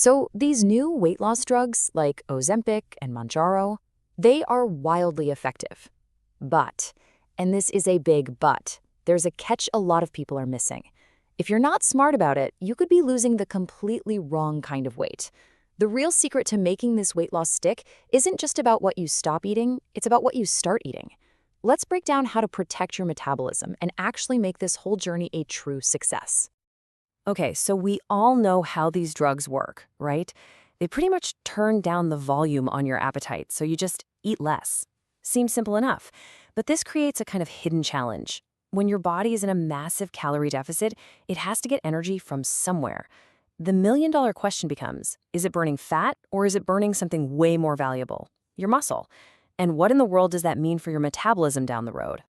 So these new weight loss drugs like Ozempic and Mounjaro, they are wildly effective. But, and this is a big but, there's a catch a lot of people are missing. If you're not smart about it, you could be losing the completely wrong kind of weight. The real secret to making this weight loss stick isn't just about what you stop eating, it's about what you start eating. Let's break down how to protect your metabolism and actually make this whole journey a true success. Okay, so we all know how these drugs work, right? They pretty much turn down the volume on your appetite, so you just eat less. Seems simple enough, but this creates a kind of hidden challenge. When your body is in a massive calorie deficit, it has to get energy from somewhere. The million-dollar question becomes, is it burning fat or is it burning something way more valuable? Your muscle. And what in the world does that mean for your metabolism down the road?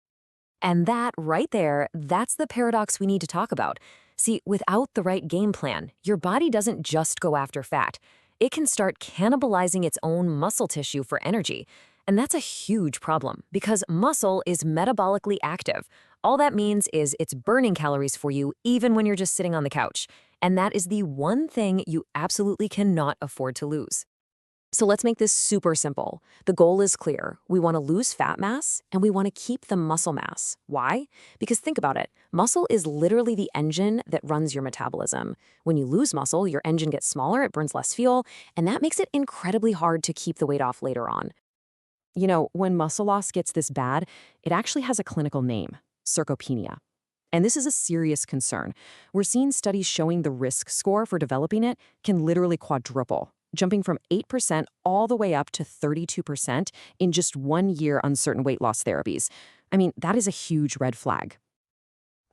And that right there, that's the paradox we need to talk about. See, without the right game plan, your body doesn't just go after fat. It can start cannibalizing its own muscle tissue for energy. And that's a huge problem because muscle is metabolically active. All that means is it's burning calories for you even when you're just sitting on the couch. And that is the one thing you absolutely cannot afford to lose. So let's make this super simple. The goal is clear. We want to lose fat mass and we want to keep the muscle mass. Why? Because think about it. Muscle is literally the engine that runs your metabolism. When you lose muscle, your engine gets smaller, it burns less fuel, and that makes it incredibly hard to keep the weight off later on. You know, when muscle loss gets this bad, it actually has a clinical name, sarcopenia. And this is a serious concern. We're seeing studies showing the risk score for developing it can literally quadruple, jumping from 8% all the way up to 32% in just 1 year on certain weight loss therapies. I mean, that is a huge red flag.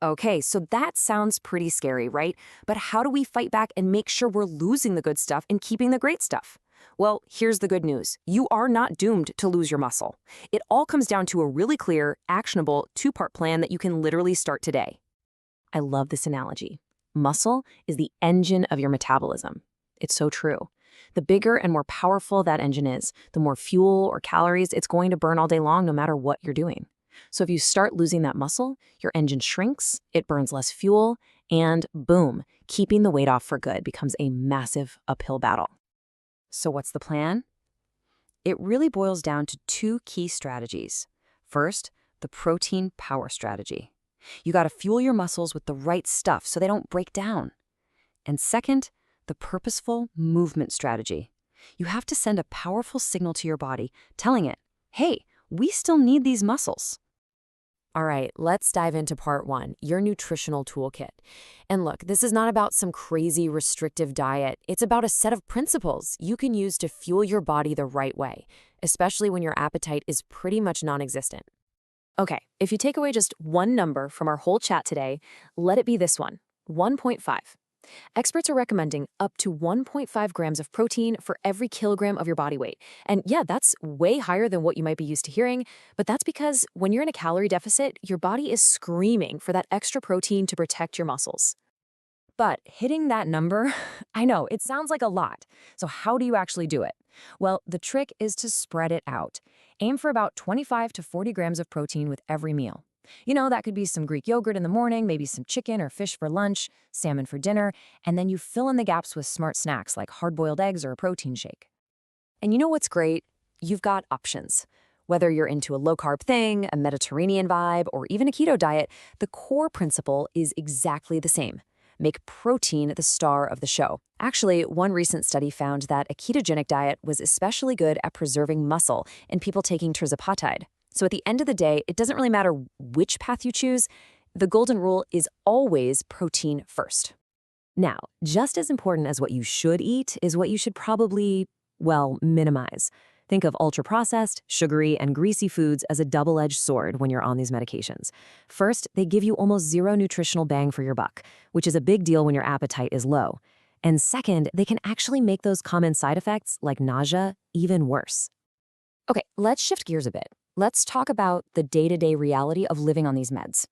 Okay, so that sounds pretty scary, right? But how do we fight back and make sure we're losing the good stuff and keeping the great stuff? Well, here's the good news. You are not doomed to lose your muscle. It all comes down to a really clear, actionable, two-part plan that you can literally start today. I love this analogy. Muscle is the engine of your metabolism. It's so true. The bigger and more powerful that engine is, the more fuel or calories it's going to burn all day long no matter what you're doing. So if you start losing that muscle, your engine shrinks, it burns less fuel, and boom, keeping the weight off for good becomes a massive uphill battle. So what's the plan? It really boils down to two key strategies. First, the protein power strategy. You got to fuel your muscles with the right stuff so they don't break down. And second, the purposeful movement strategy. You have to send a powerful signal to your body telling it, hey, we still need these muscles. All right, let's dive into part one, your nutritional toolkit. And look, this is not about some crazy restrictive diet. It's about a set of principles you can use to fuel your body the right way, especially when your appetite is pretty much non-existent. Okay, if you take away just one number from our whole chat today, let it be this one, 1.5. Experts are recommending up to 1.5 grams of protein for every kilogram of your body weight. And yeah, that's way higher than what you might be used to hearing, but that's because when you're in a calorie deficit, your body is screaming for that extra protein to protect your muscles. But hitting that number, I know, it sounds like a lot. So how do you actually do it? Well, the trick is to spread it out. Aim for about 25 to 40 grams of protein with every meal. You know, that could be some Greek yogurt in the morning, maybe some chicken or fish for lunch, salmon for dinner, and then you fill in the gaps with smart snacks like hard-boiled eggs or a protein shake. And you know what's great? You've got options. Whether you're into a low-carb thing, a Mediterranean vibe, or even a keto diet, the core principle is exactly the same. Make protein the star of the show. Actually, one recent study found that a ketogenic diet was especially good at preserving muscle in people taking tirzepatide. So at the end of the day, it doesn't really matter which path you choose. The golden rule is always protein first. Now, just as important as what you should eat is what you should probably, well, minimize. Think of ultra-processed, sugary, and greasy foods as a double-edged sword when you're on these medications. First, they give you almost zero nutritional bang for your buck, which is a big deal when your appetite is low. And second, they can actually make those common side effects, like nausea, even worse. Okay, let's shift gears a bit. Let's talk about the day-to-day reality of living on these meds.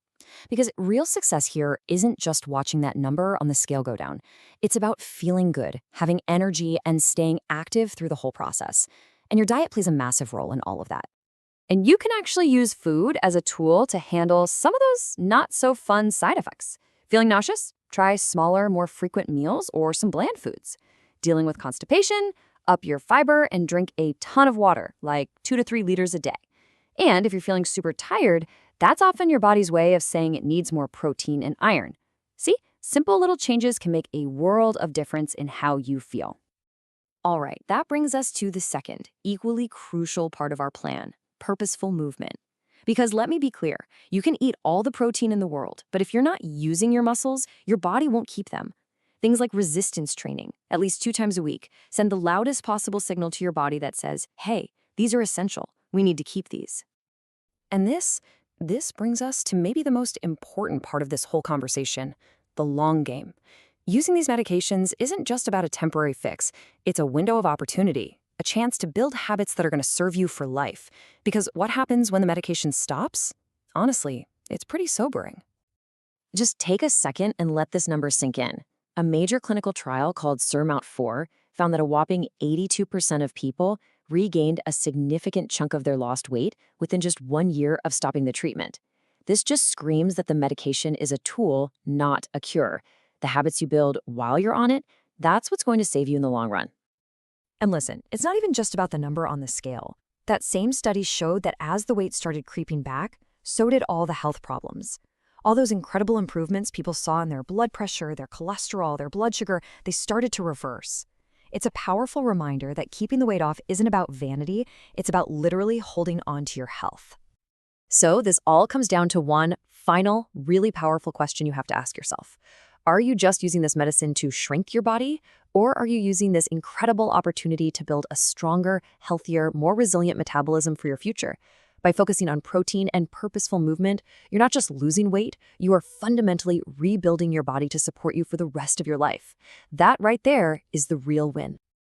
Because real success here isn't just watching that number on the scale go down. It's about feeling good, having energy, and staying active through the whole process. And your diet plays a massive role in all of that. And you can actually use food as a tool to handle some of those not-so-fun side effects. Feeling nauseous? Try smaller, more frequent meals or some bland foods. Dealing with constipation? Up your fiber and drink a ton of water, like 2 to 3 liters a day. And if you're feeling super tired, that's often your body's way of saying it needs more protein and iron. See, simple little changes can make a world of difference in how you feel. All right, that brings us to the second, equally crucial part of our plan, purposeful movement. Because let me be clear, you can eat all the protein in the world, but if you're not using your muscles, your body won't keep them. Things like resistance training, at least 2 times a week, send the loudest possible signal to your body that says, hey, these are essential. We need to keep these. And this brings us to maybe the most important part of this whole conversation, the long game. Using these medications isn't just about a temporary fix. It's a window of opportunity, a chance to build habits that are going to serve you for life. Because what happens when the medication stops? Honestly, it's pretty sobering. Just take a second and let this number sink in. A major clinical trial called SURMOUNT-4 found that a whopping 82% of people regained a significant chunk of their lost weight within just 1 year of stopping the treatment. This just screams that the medication is a tool, not a cure. The habits you build while you're on it, that's what's going to save you in the long run. And listen, it's not even just about the number on the scale. That same study showed that as the weight started creeping back, so did all the health problems. All those incredible improvements people saw in their blood pressure, their cholesterol, their blood sugar, they started to reverse. It's a powerful reminder that keeping the weight off isn't about vanity, it's about literally holding on to your health. So this all comes down to one final, really powerful question you have to ask yourself. Are you just using this medicine to shrink your body, or are you using this incredible opportunity to build a stronger, healthier, more resilient metabolism for your future? By focusing on protein and purposeful movement, you're not just losing weight, you are fundamentally rebuilding your body to support you for the rest of your life. That right there is the real win.